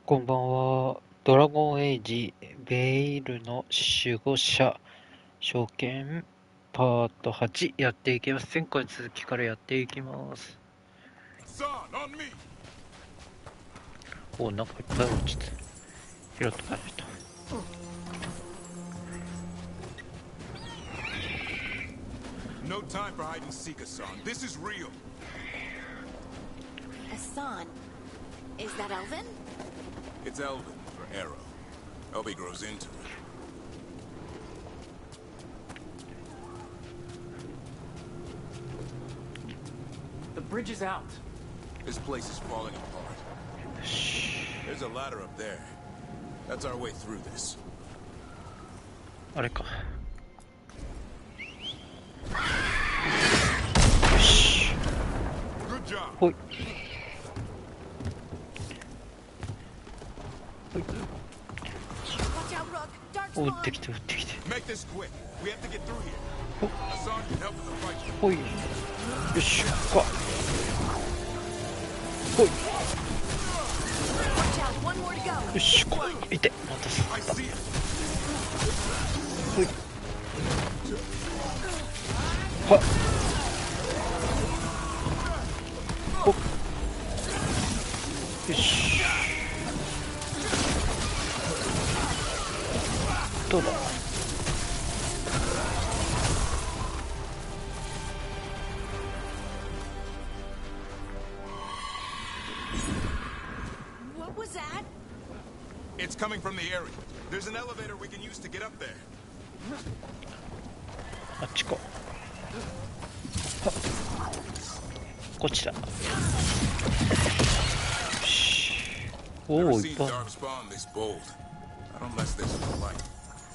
こんばんは。ドラゴンエイジ、ベイルの守護者、証券、パート8やっていきます。前回続きからやっていきます。お、なんかいっぱい落ちて拾っとかないと。No time for hide and seek, Hassan. This is real. Hassan? Is that Elvin? It's Elvin for Arrow. Elby grows into it. The bridge is out. This place is falling apart. There's a ladder up there. That's our way through this. あれか。ほい。お、撃ってきて撃ってきて。ほい。よし、か。ほい。よし、こい。いて、またさった。ほい。はっ。ほっ。よし。どうだ。What was that? It's coming from the area. There's an elevator we can use to get up there. あっちか。はっ。こっちだ。よし。おお、いっぱい。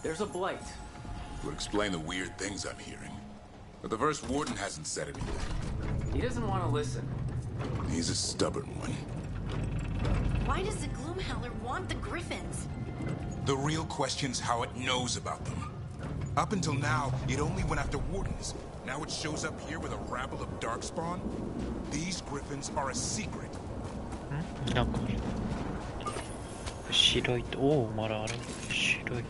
There's a blight. Would explain the weird things I'm hearing. But the first warden hasn't said anything. He doesn't want to listen. He's a stubborn one. Why does the Gloomhowler want the Griffins? The real question's how it knows about them. Up until now, it only went after wardens. Now it shows up here with a rabble of darkspawn. These Griffins are a secret. なんか白いと、おお、まだある。白い。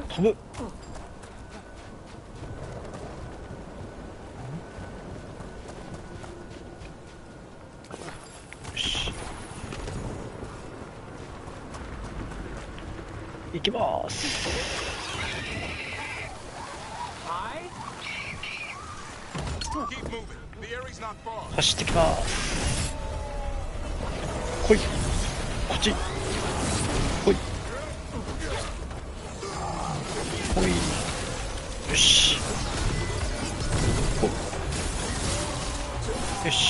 飛ぶ。よし。行きます。走ってきます。来い。こっち。来い。ほい。よし。ほい。よし。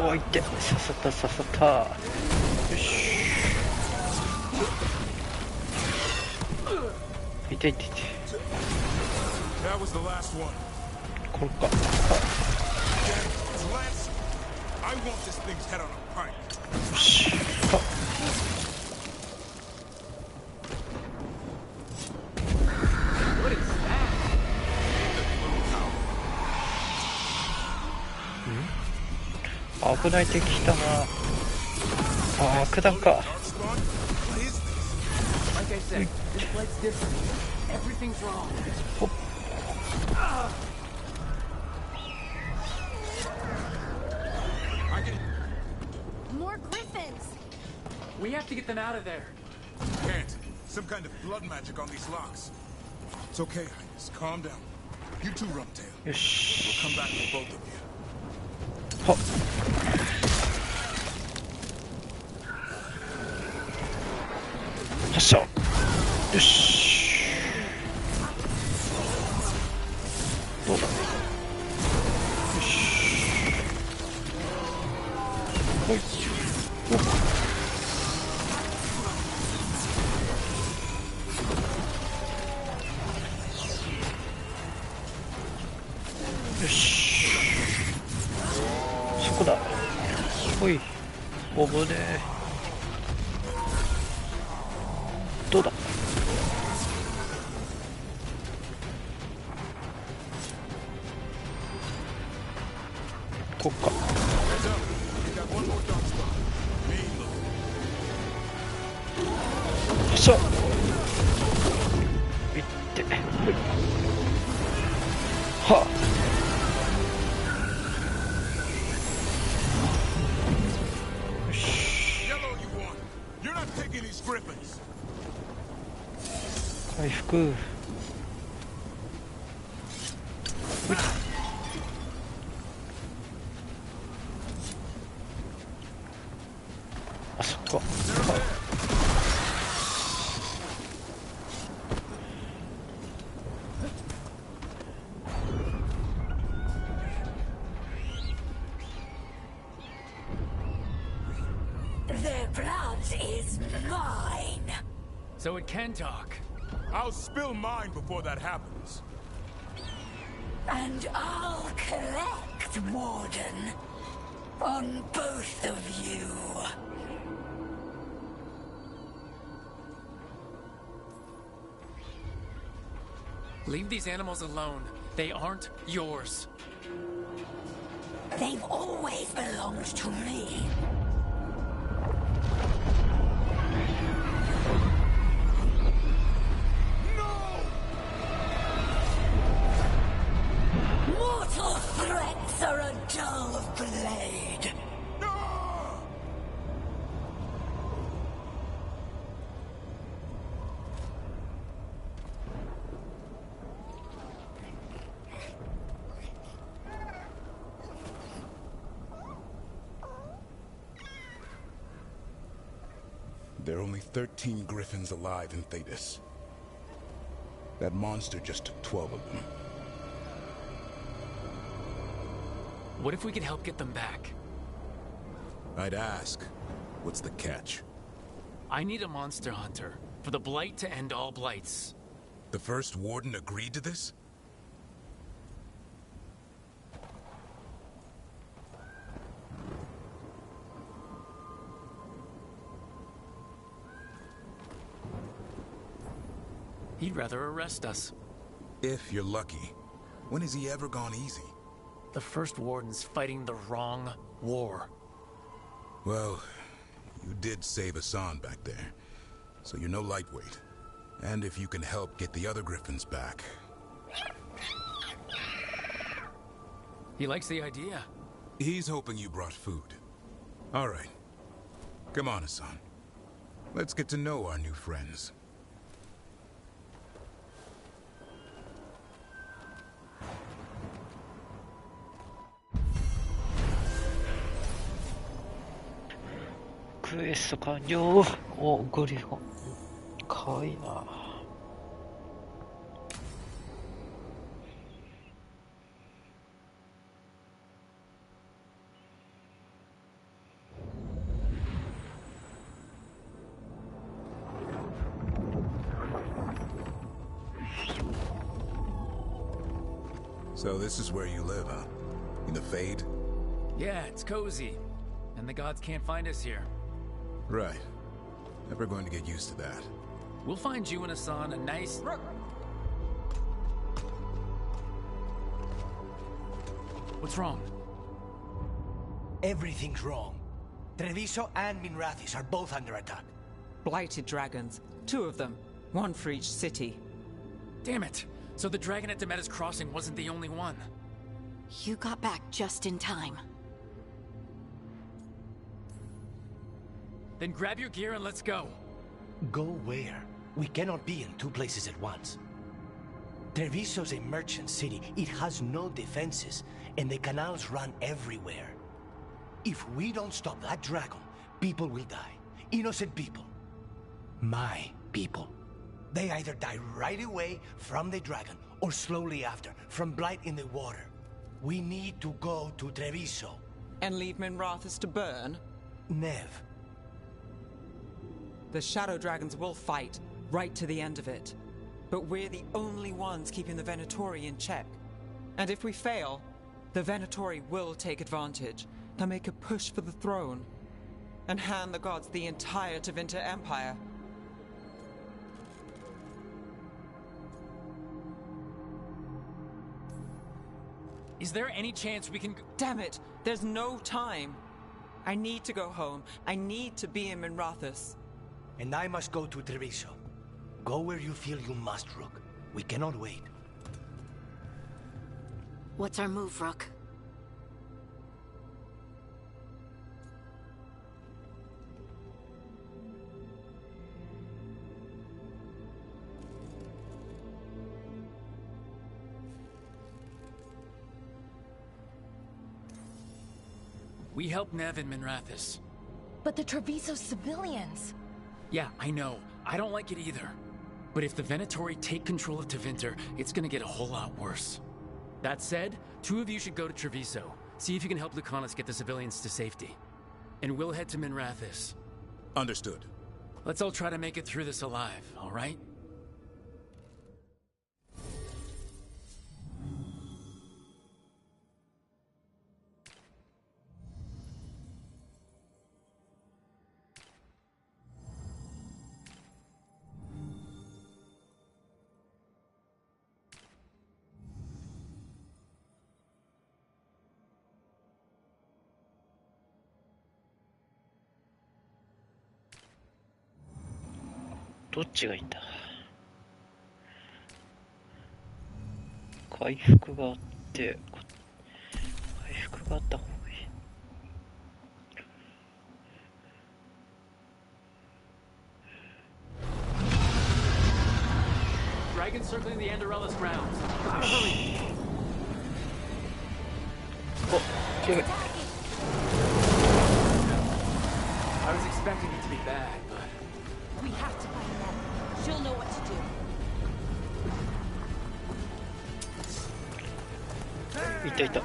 おいって、刺さった刺さった。よし。痛い痛い痛い。これか。よし。あ。危ない敵来たな。あ、悪弾か。ほっ。More Griffins! We have to get them out of there. Can't. Some kind of blood magic on these locks. It's okay, Highness. Calm down. You two, Rumtail. よし。 We'll come back for both of you. はっ。発射。よし。どうだ。よし。ほい。おっ。よし。そこだ。ほい。おぶね。こうか。よいしょ。いってはっ。よし、回復。あそこ。Their blood is mine. So it can talk. I'll spill mine before that happens. And I'll collect, Warden, on both of you. Leave these animals alone. They aren't yours. They've always belonged to me. Mortal threats are a dull blade. There are only 13 griffins alive in Thetis. That monster just took 12 of them. What if we could help get them back? I'd ask, what's the catch? I need a monster hunter for the blight to end all blights. The first warden agreed to this? He'd rather arrest us. If you're lucky. When has he ever gone easy? The first warden's fighting the wrong war. Well, you did save Hassan back there, so you're no lightweight. And if you can help get the other griffins back... He likes the idea. He's hoping you brought food. All right. Come on, Hassan. Let's get to know our new friends. Quest 完了。お、グリフォン。かわいいな。So this is where you live, huh? In the Fade? Yeah, it's cozy. And the gods can't find us here. Right. Never going to get used to that. We'll find you and Hassan a nice... What's wrong? Everything's wrong. Treviso and Minrathis are both under attack. Blighted dragons. 2 of them. 1 for each city. Damn it! So the dragon at Demeter's Crossing wasn't the only one. You got back just in time. Then grab your gear and let's go. Go where? We cannot be in 2 places at once. Treviso's a merchant city. It has no defenses, and the canals run everywhere. If we don't stop that dragon, people will die. Innocent people. My people. They either die right away from the dragon, or slowly after, from blight in the water. We need to go to Treviso. And leave Minrathis to burn? Nev. The shadow dragons will fight, right to the end of it. But we're the only ones keeping the Venatori in check. And if we fail, the Venatori will take advantage and make a push for the throne, and hand the gods the entire Tevinter Empire. Is there any chance we can... Damn it! There's no time! I need to go home. I need to be in Minrathous. And I must go to Treviso. Go where you feel you must, Rook. We cannot wait. What's our move, Rook? We help Nev in Minrathous. But the Treviso civilians... Yeah, I know. I don't like it either. But if the Venatori take control of Tevinter, it's gonna get a whole lot worse. That said, 2 of you should go to Treviso. See if you can help Lucanus get the civilians to safety. And we'll head to Minrathous. Understood. Let's all try to make it through this alive, alright?どっちがいいんだ。回復があって、回復があった方がいい。Dragon circling the Anderella's grounds. Hurry! お、やべ。I was expecting it to be bad, but... We have to find them. She'll know what to do. いたいた。お、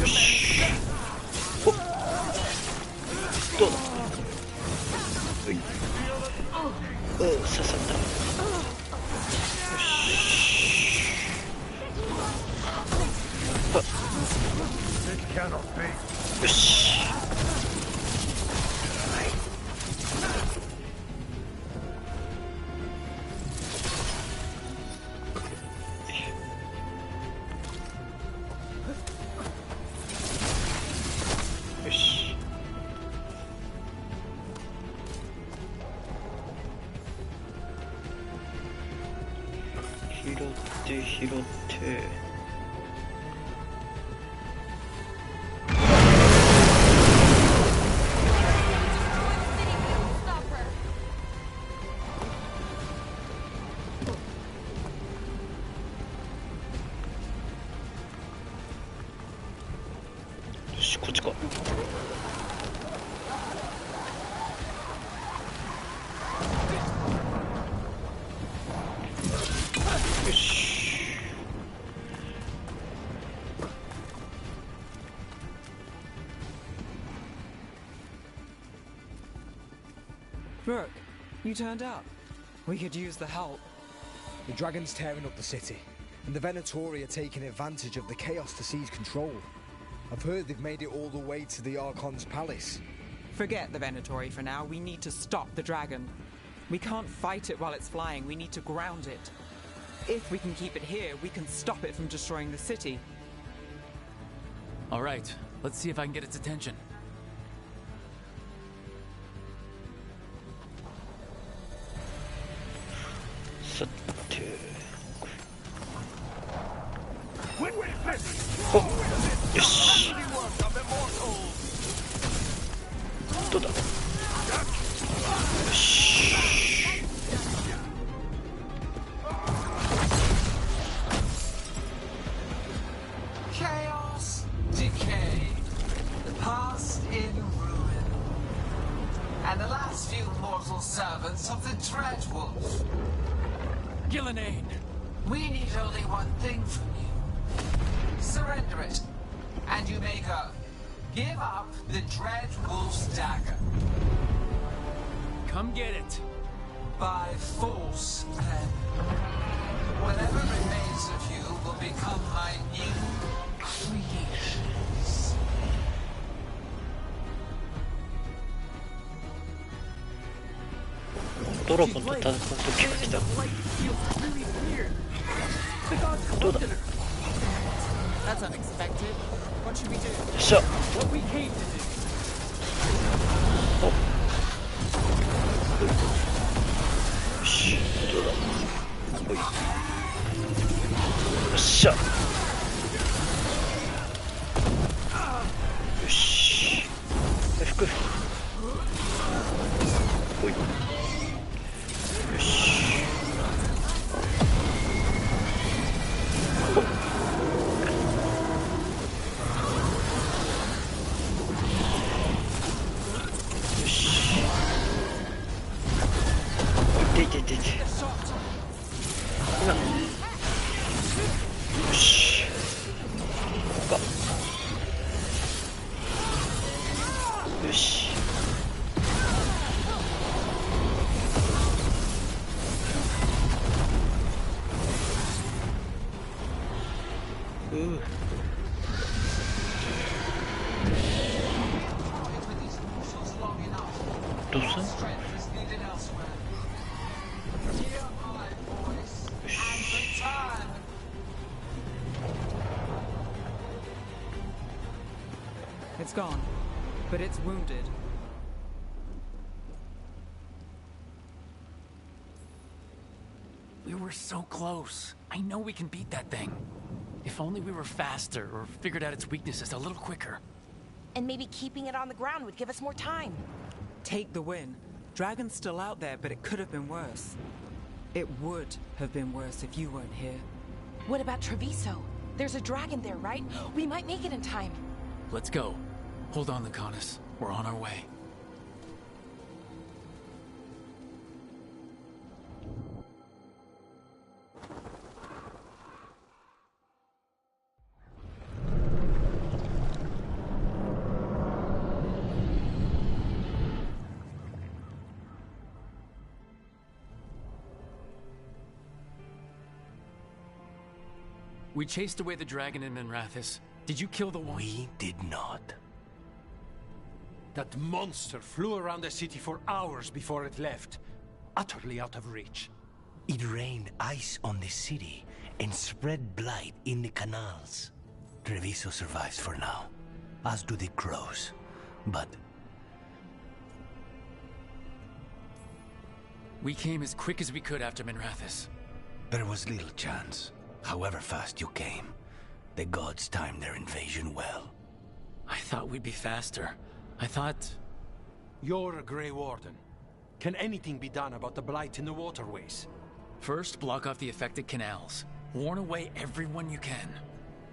よし。お、どうだ。うい。刺さった。よし。よし。拾って。よし、こっちか。よし。Rook, you turned up. We could use the help. The dragon's tearing up the city, and the Venatori are taking advantage of the chaos to seize control. I've heard they've made it all the way to the Archon's palace. Forget the Venatori for now. We need to stop the dragon. We can't fight it while it's flying. We need to ground it. If we can keep it here, we can stop it from destroying the city. Alright, let's see if I can get its attention. Oh, yes. どうだ。よし。Chaos, decay, the past in ruin, and the last few mortal servants of the Dreadwolf. Gillenane! We need only one thing from you. Surrender it, and you may go. Give up the Dreadwolf's dagger. Come get it. By force, then. Whatever remains of you will become my new creations. ドラゴンと戦う時が来た。どうだ。That's unexpected. What should we do? よっしゃ。 What we came to do. よし、どうだ。おい。よっしゃ。よし。回復。おい。よし。いていて。今。よし。ここか。よし。どうすん？It's gone, but it's wounded. We were so close. I know we can beat that thing. If only we were faster or figured out its weaknesses a little quicker. And maybe keeping it on the ground would give us more time. Take the win. Dragon's still out there, but it could have been worse. It would have been worse if you weren't here. What about Treviso? There's a dragon there, right? We might make it in time. Let's go. Hold on, Laconis. We're on our way. We chased away the dragon in Minrathis. Did you kill the one? We did not. That monster flew around the city for hours before it left, utterly out of reach. It rained ice on the city and spread blight in the canals. Treviso survives for now, as do the crows. But we came as quick as we could after Minrathis. there was little chance. However fast you came, the gods timed their invasion well. I thought we'd be faster. I thought... You're a Grey Warden. Can anything be done about the blight in the waterways? First, block off the affected canals. Warn away everyone you can.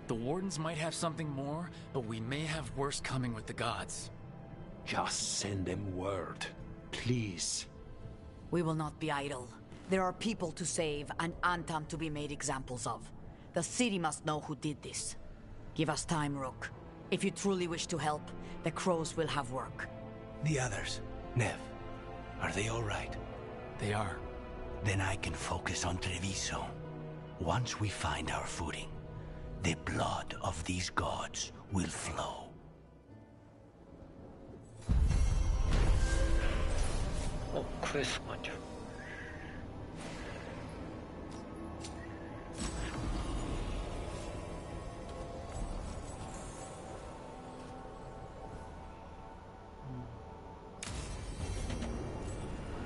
The Wardens might have something more, but we may have worse coming with the gods. Just send them word, please. We will not be idle. There are people to save and Antam to be made examples of. The city must know who did this. Give us time, Rook. If you truly wish to help, the crows will have work. The others, Nev, are they all right? They are. Then I can focus on Treviso. Once we find our footing, the blood of these gods will flow. Oh, quest 완료.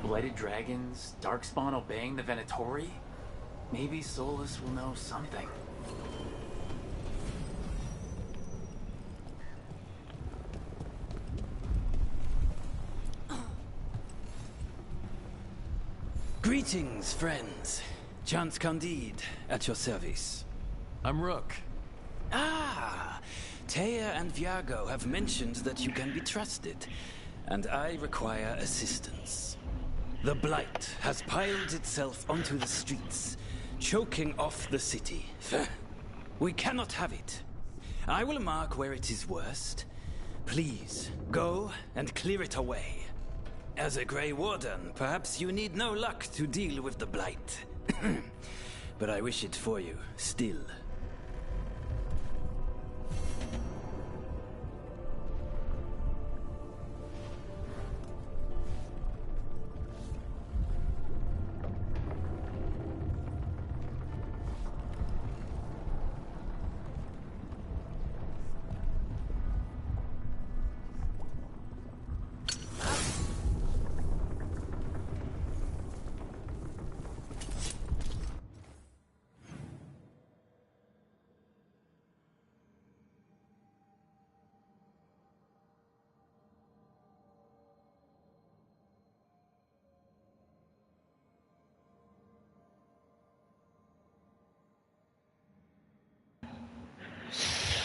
Blighted dragons, Darkspawn obeying the Venatori? Maybe Solus will know something. Greetings, friends. Chance Candide, at your service. I'm Rook. Ah! Taya and Viago have mentioned that you can be trusted, and I require assistance. The blight has piled itself onto the streets, choking off the city. We cannot have it. I will mark where it is worst. Please, go and clear it away. As a Grey Warden, perhaps you need no luck to deal with the blight. But I wish it for you, still.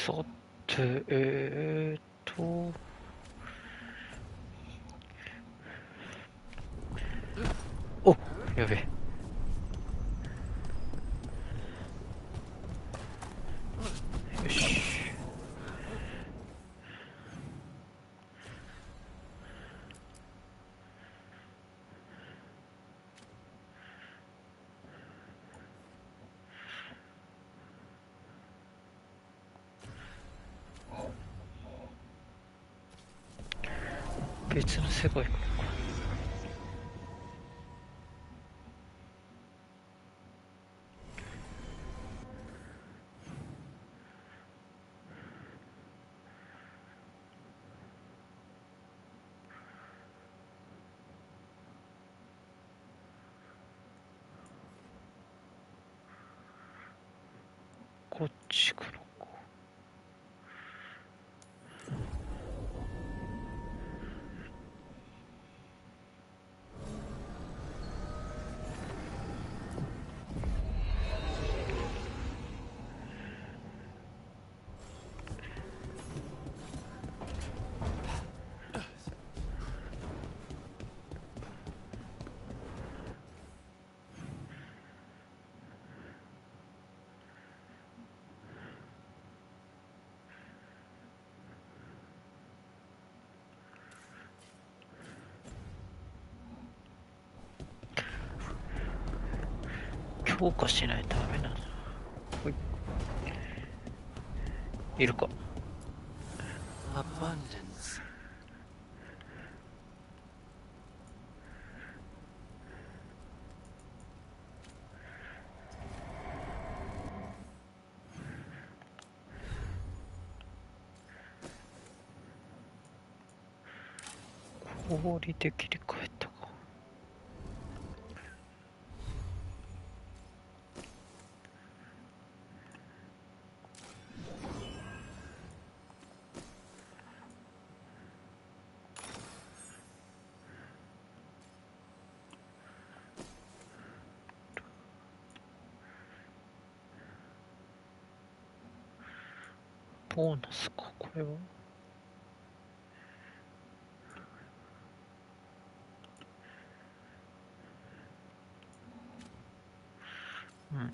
さて、お、やべえ。よし。別の世界か。こっちからか。強化しないとダメなんだ。ほい。いるか。Abundance. 氷で切り替えたか。ボーナスか、これは。うん。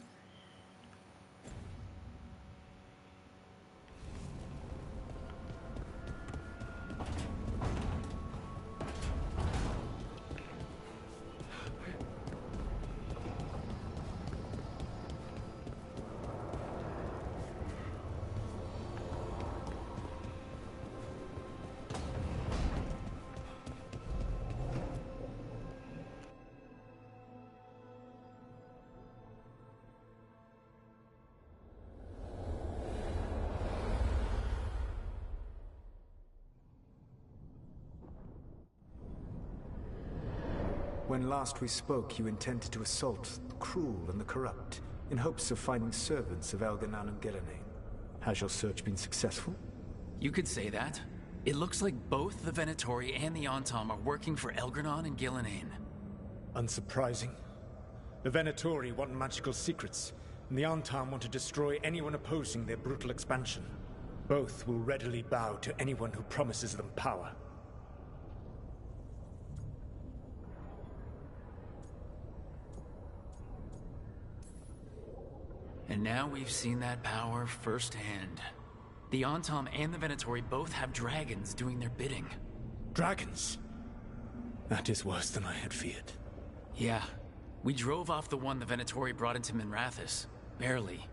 When last we spoke, you intended to assault the cruel and the corrupt, in hopes of finding servants of Elganan and Gillenane. Has your search been successful? You could say that. It looks like both the Venatori and the Antom are working for Elganon and Gillenane. Unsurprising. The Venatori want magical secrets, and the Antom want to destroy anyone opposing their brutal expansion. Both will readily bow to anyone who promises them power. And now we've seen that power firsthand. The Antom and the Venatori both have dragons doing their bidding. Dragons? That is worse than I had feared. Yeah. We drove off the one the Venatori brought into Minrathous. Barely.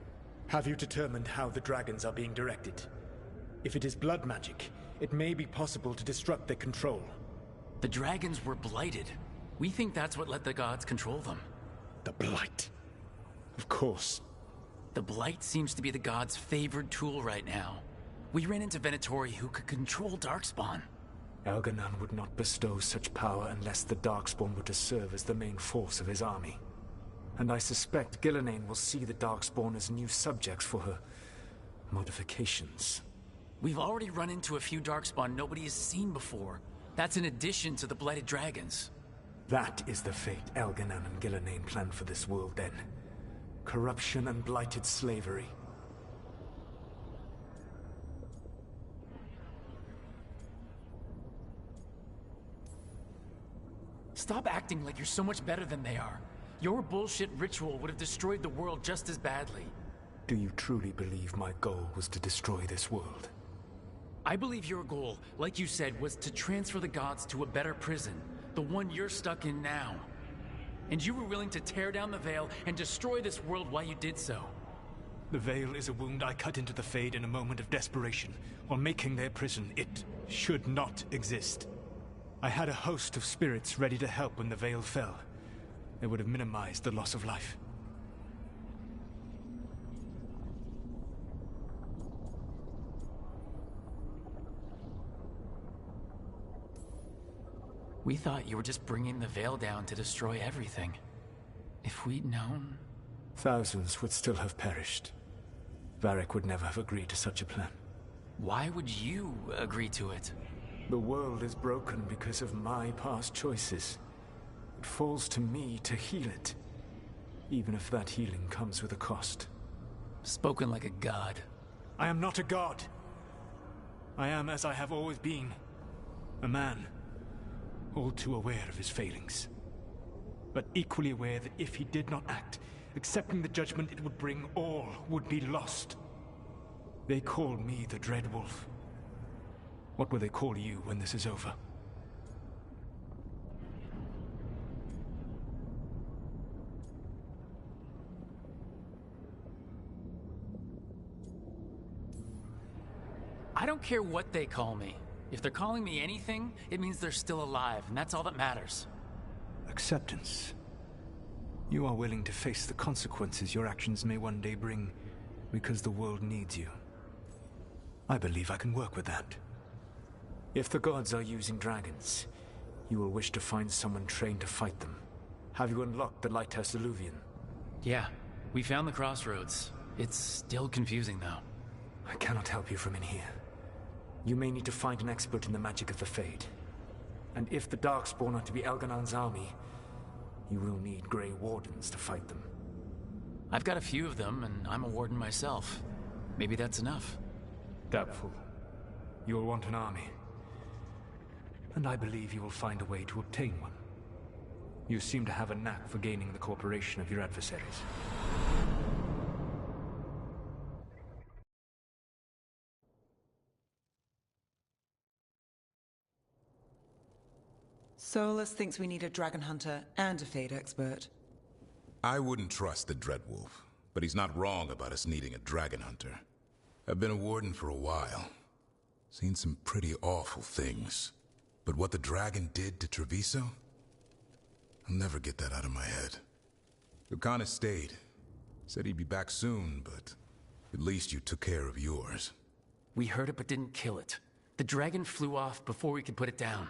Have you determined how the dragons are being directed? If it is blood magic, it may be possible to disrupt their control. The dragons were blighted. We think that's what let the gods control them. The Blight. Of course. The Blight seems to be the gods' favored tool right now. We ran into Venatori who could control Darkspawn. Elganon would not bestow such power unless the Darkspawn were to serve as the main force of his army. And I suspect Gillenane will see the Darkspawn as new subjects for her modifications. We've already run into a few Darkspawn nobody has seen before. That's in addition to the Blighted Dragons. That is the fate Elganon and Gillenane planned for this world then. Corruption and blighted slavery. Stop acting like you're so much better than they are. Your bullshit ritual would have destroyed the world just as badly. Do you truly believe my goal was to destroy this world? I believe your goal, like you said, was to transfer the gods to a better prison, the one you're stuck in now. And you were willing to tear down the veil and destroy this world while you did so. The veil is a wound I cut into the Fade in a moment of desperation, while making their prison. It should not exist. I had a host of spirits ready to help when the veil fell. They would have minimized the loss of life. We thought you were just bringing the veil down to destroy everything. If we'd known... Thousands would still have perished. Varric would never have agreed to such a plan. Why would you agree to it? The world is broken because of my past choices. It falls to me to heal it, even if that healing comes with a cost. Spoken like a god. I am not a god. I am as I have always been. A man, all too aware of his failings. But equally aware that if he did not act, accepting the judgment it would bring, all would be lost. They call me the Dread Wolf. What will they call you when this is over? I don't care what they call me. If they're calling me anything, it means they're still alive, and that's all that matters. Acceptance. You are willing to face the consequences your actions may one day bring, because the world needs you. I believe I can work with that. If the gods are using dragons, you will wish to find someone trained to fight them. Have you unlocked the Lighthouse Illuvian? Yeah, we found the crossroads. It's still confusing, though. I cannot help you from in here. You may need to find an expert in the magic of the Fade. And if the Darkspawn are to be Elganon's army, you will need Grey Wardens to fight them. I've got a few of them, and I'm a warden myself. Maybe that's enough. Doubtful. You will want an army. And I believe you will find a way to obtain one. You seem to have a knack for gaining the cooperation of your adversaries. Solus thinks we need a dragon hunter and a Fade expert. I wouldn't trust the Dreadwolf, but he's not wrong about us needing a dragon hunter. I've been a warden for a while. Seen some pretty awful things. But what the dragon did to Treviso? I'll never get that out of my head. Lucanus stayed. Said he'd be back soon, but at least you took care of yours. We heard it but didn't kill it. The dragon flew off before we could put it down.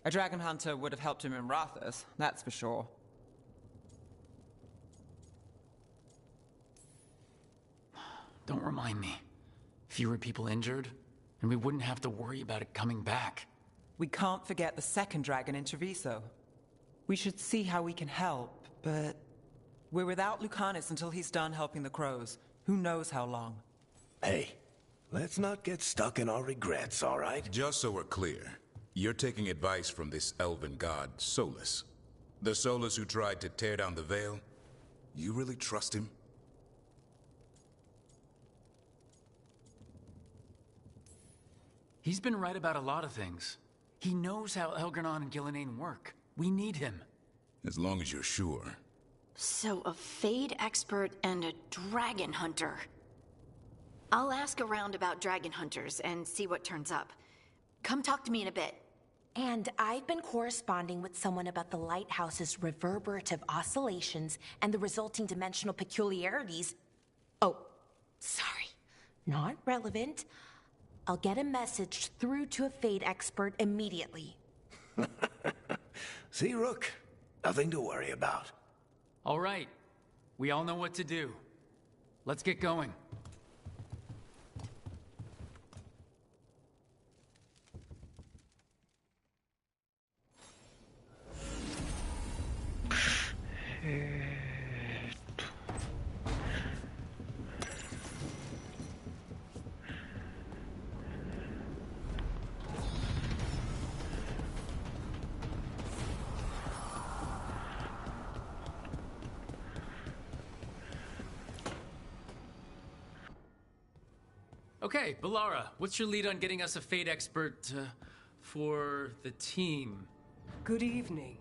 A dragon hunter would have helped him in Rathus, that's for sure. Don't remind me. Fewer people injured, and we wouldn't have to worry about it coming back. We can't forget the second dragon in Treviso. We should see how we can help, but we're without Lucanus until he's done helping the crows. Who knows how long? Hey, let's not get stuck in our regrets, all right? Just so we're clear, you're taking advice from this elven god, Solus. The Solus who tried to tear down the veil? You really trust him? He's been right about a lot of things. He knows how Elgarnon and Gillenane work. We need him. As long as you're sure. So a Fade expert and a dragon hunter. I'll ask around about dragon hunters and see what turns up. Come talk to me in a bit. And I've been corresponding with someone about the lighthouse's reverberative oscillations and the resulting dimensional peculiarities. Oh, sorry. Not relevant. I'll get a message through to a Fade expert immediately. See, Rook? Nothing to worry about. All right. We all know what to do. Let's get going. Okay, Balara, what's your lead on getting us a fate expert for the team? Good evening.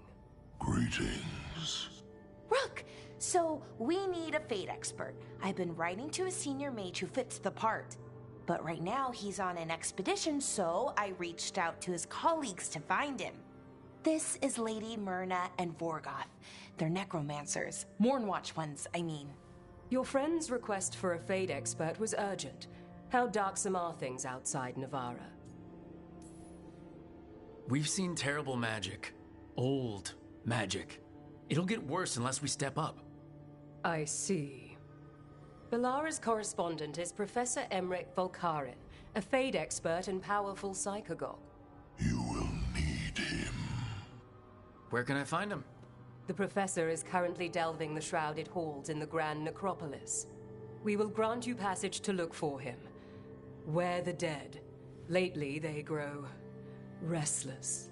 Greetings. Rook, so we need a fate expert. I've been writing to a senior mage who fits the part. But right now he's on an expedition, so I reached out to his colleagues to find him. This is Lady Myrna and Vorgoth. They're necromancers. Mournwatch ones, I mean. Your friend's request for a fate expert was urgent. How darksome are things outside Navarra? We've seen terrible magic. Old magic. It'll get worse unless we step up. I see. Balara's correspondent is Professor Emmerich Volkarin, a fate expert and powerful psychagogue. You will need him. Where can I find him? The professor is currently delving the shrouded halls in the Grand Necropolis. We will grant you passage to look for him. Where the dead. Lately they grow restless.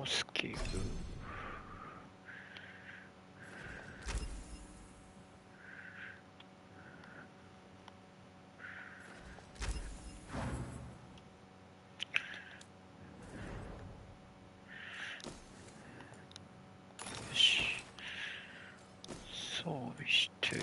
スキルよしそうして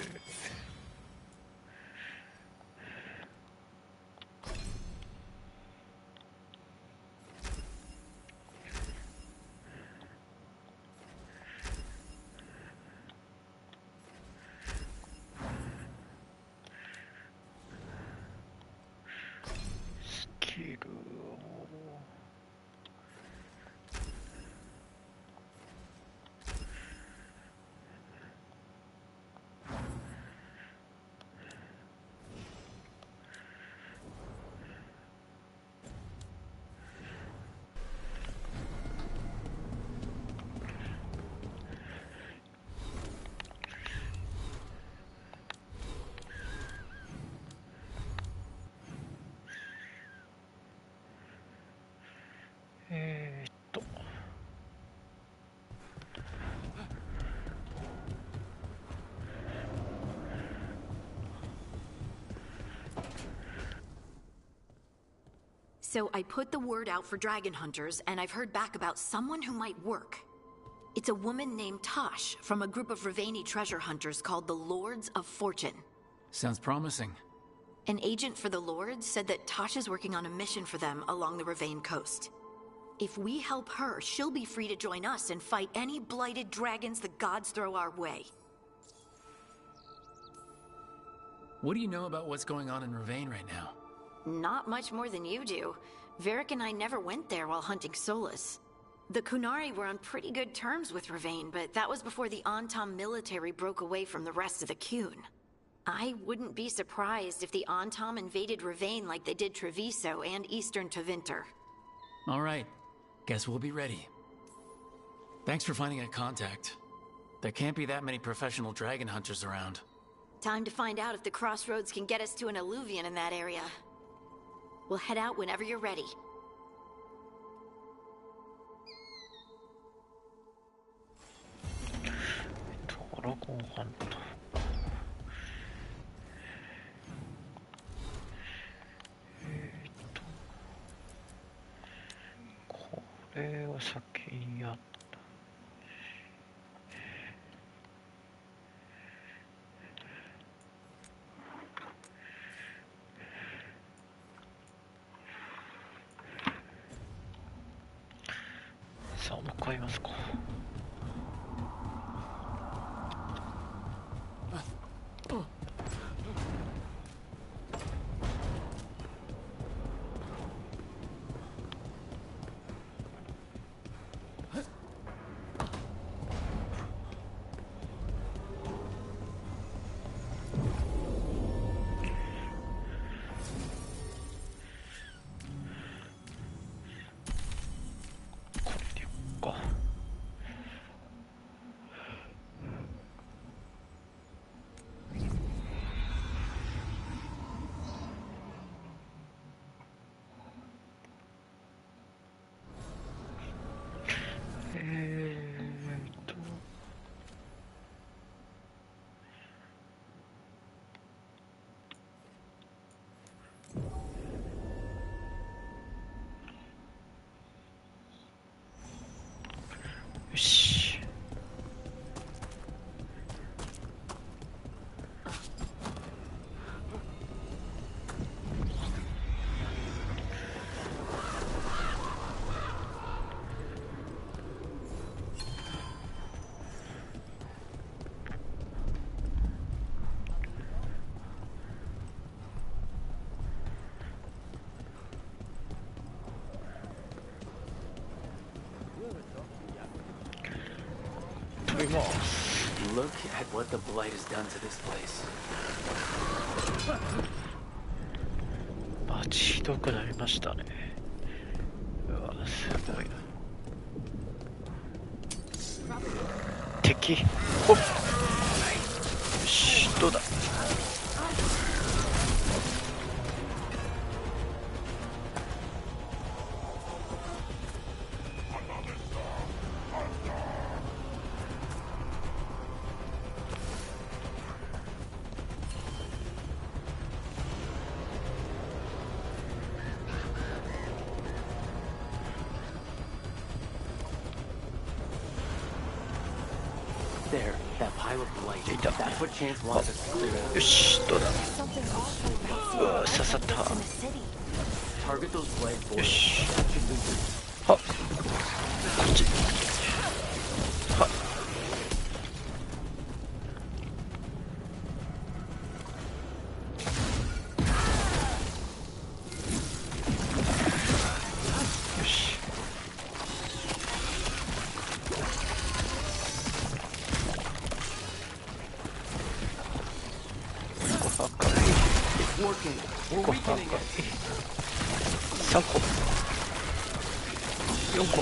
So I put the word out for dragon hunters, and I've heard back about someone who might work. It's a woman named Tosh from a group of Ravani treasure hunters called the Lords of Fortune. Sounds promising. An agent for the Lords said that Tosh is working on a mission for them along the Ravane coast. If we help her, she'll be free to join us and fight any blighted dragons the gods throw our way. What do you know about what's going on in Ravane right now? Not much more than you do. Varric and I never went there while hunting Solus. The Kunari were on pretty good terms with Ravane, but that was before the Antam military broke away from the rest of the Qun. I wouldn't be surprised if the Antam invaded Ravane like they did Treviso and Eastern Tevinter. All right. Guess we'll be ready. Thanks for finding a contact. There can't be that many professional dragon hunters around. Time to find out if the crossroads can get us to an alluvion in that area. We'll head out whenever you're ready. Dragon Hunter. これを先にやった。さあ向かいますか。ます。 Look at what the blight has done to this place. マジひどくなりましたね。うわ、すごいな。敵。ほっ。よし、どうだ。There, that pile of blight. That's what Chance wants us to clear out. よし、どうだ。うわ、刺さった。 Target those blight boys. よし。はっ。こっち。はっ。よし。5個、3個、4個。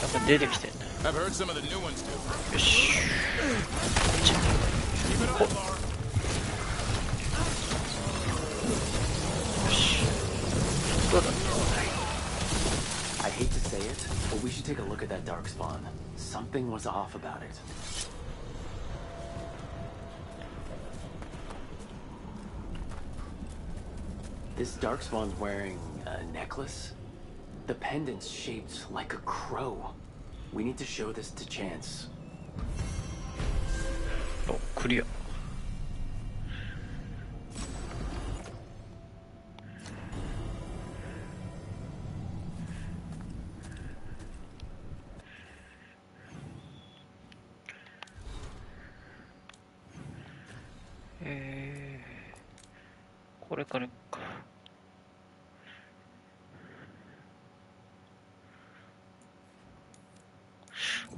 なんか出てきてんね。よし。こっち。ほっ。どうだ。 I hate to say it, but we should take a look at that darkspawn. Something was off about it. This darkspawn's wearing a necklace. The pendant's shaped like a crow. We need to show this to Chance. お、クリア。これからか。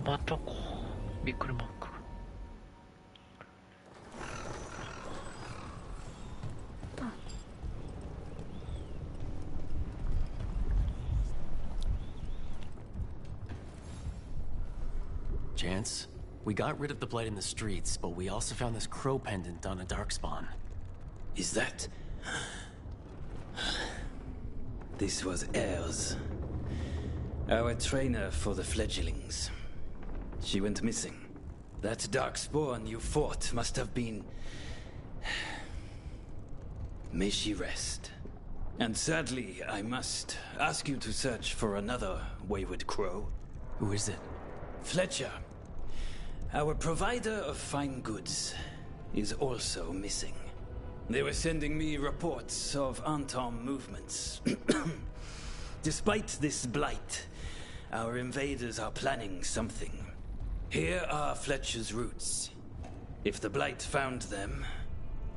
またこうびっくりマーク。Chance, we got rid of the blight in the streets, but we also found this crow pendant on a darkspawn. Is that... This was Ayers, our trainer for the fledglings. She went missing. That darkspawn you fought must have been... May she rest. And sadly, I must ask you to search for another wayward crow. Who is it? Fletcher. Our provider of fine goods is also missing. They were sending me reports of Antom movements. Despite this blight, our invaders are planning something. Here are Fletcher's roots. If the blight found them,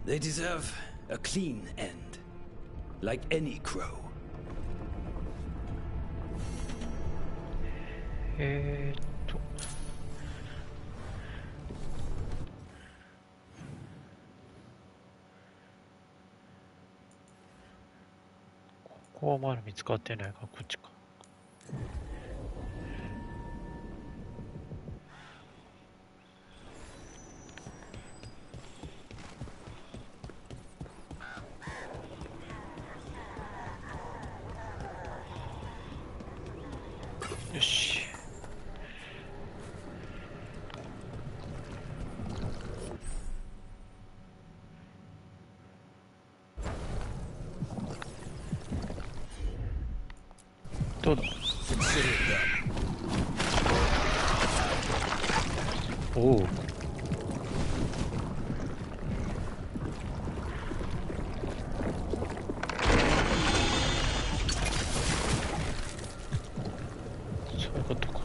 they deserve a clean end, like any crow. ここはまだ見つかってないか、こっちか。よし。どうだ。おお。そういうことか。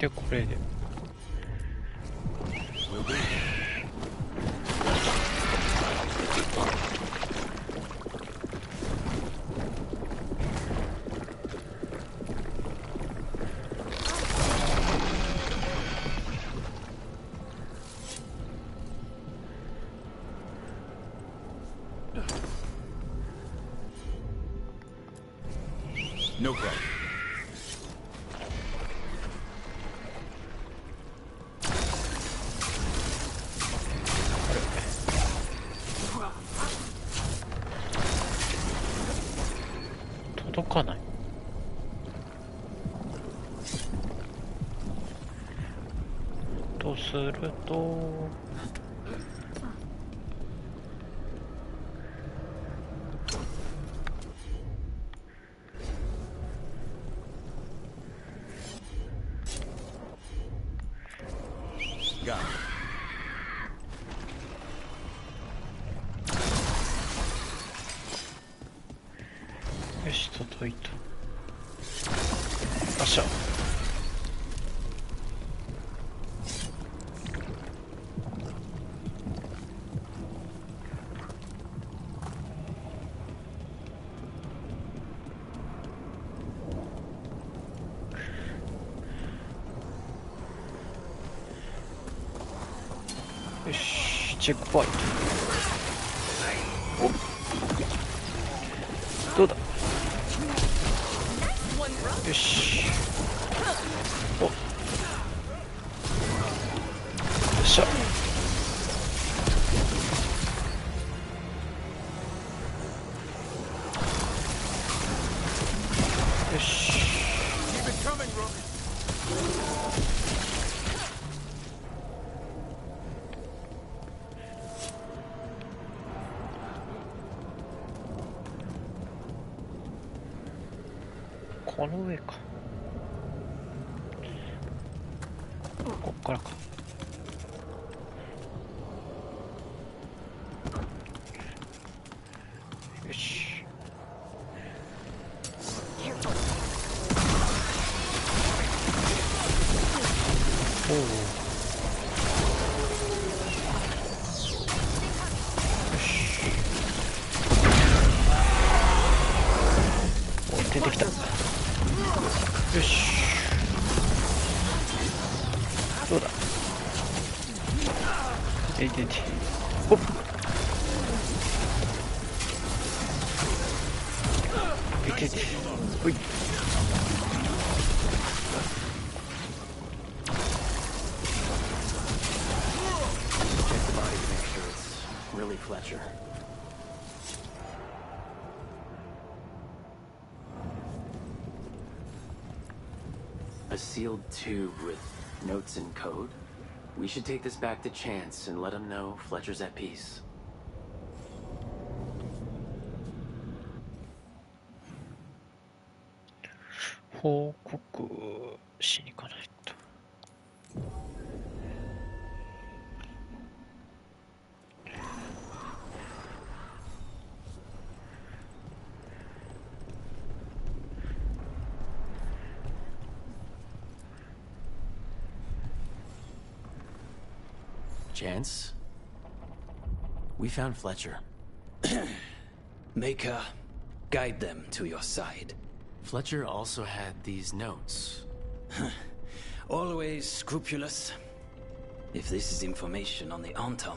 でこれでNo problem.届かない。とするとよし、届いた。よっしゃ。よし、チェックポイント。お、どうだ。よし。お、よっしゃ。よし。この上か。こっからか。よし。おお。よし。お、出てきた。よし。どうだ。えいていて。ほっ。いていて。ほい。Really Fletcher. A sealed tube with notes and code? We should take this back to Chance and let him know Fletcher's at peace. 報告しに行かないと。Chance? We found Fletcher. Maker, guide them to your side. Fletcher also had these notes. Always scrupulous. If this is information on the Antom...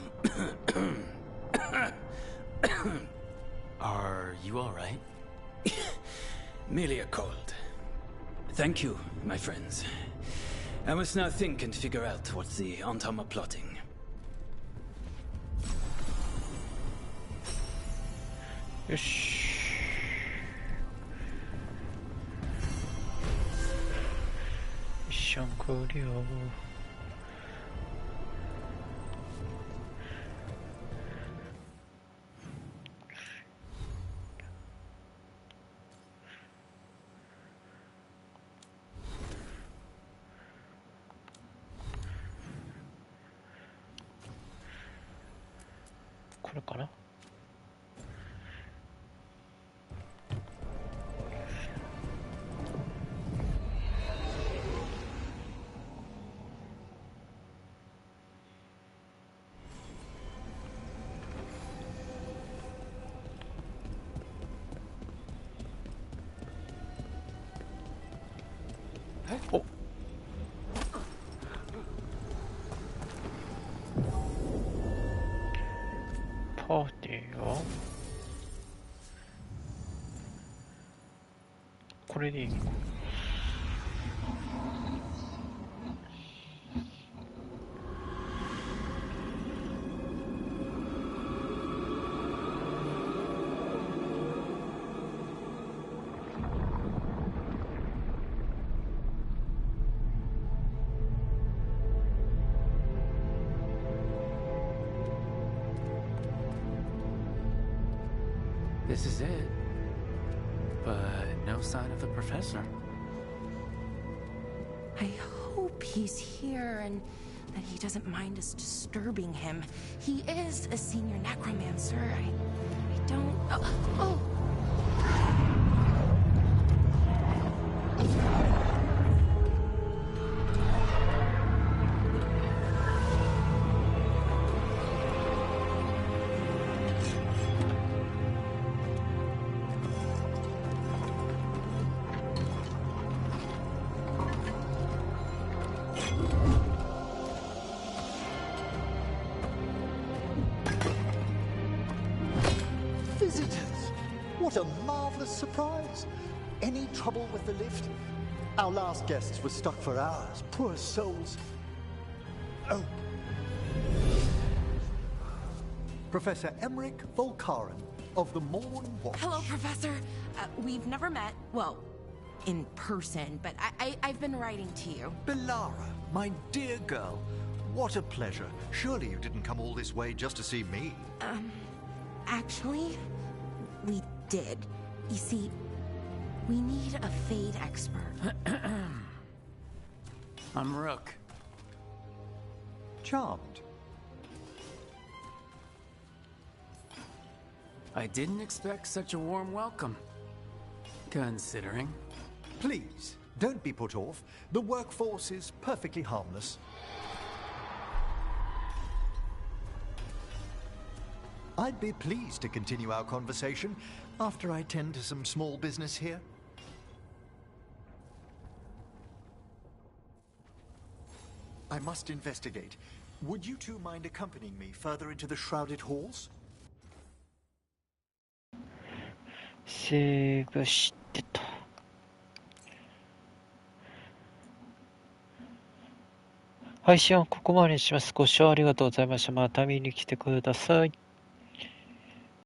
Are you alright? Merely a cold. Thank you, my friends. I must now think and figure out what the Antom are plotting. Yes. ミッション完了。これかな。おパーティーはこれでいいか。This is it. But no sign of the professor. I hope he's here and that he doesn't mind us disturbing him. He is a senior necromancer. I don't... Oh! Visitors! What a marvelous surprise! Any trouble with the lift? Our last guests were stuck for hours. Poor souls. Oh. Professor Emmerich Volkaren of the Morn Watch. Hello, Professor. We've never met. Well, in person, but I've been writing to you. Belara, my dear girl. What a pleasure. Surely you didn't come all this way just to see me. Actually, we did. You see, we need a Fade expert. I'm Rook. Charmed. I didn't expect such a warm welcome. Considering. Please, don't be put off. The workforce is perfectly harmless. I'd be pleased to continue our conversation after I tend to some small business here. I must investigate. Would you two mind accompanying me further into the shrouded halls? セーブしてと。配信はここまでにします。ご視聴ありがとうございました。また見に来てください。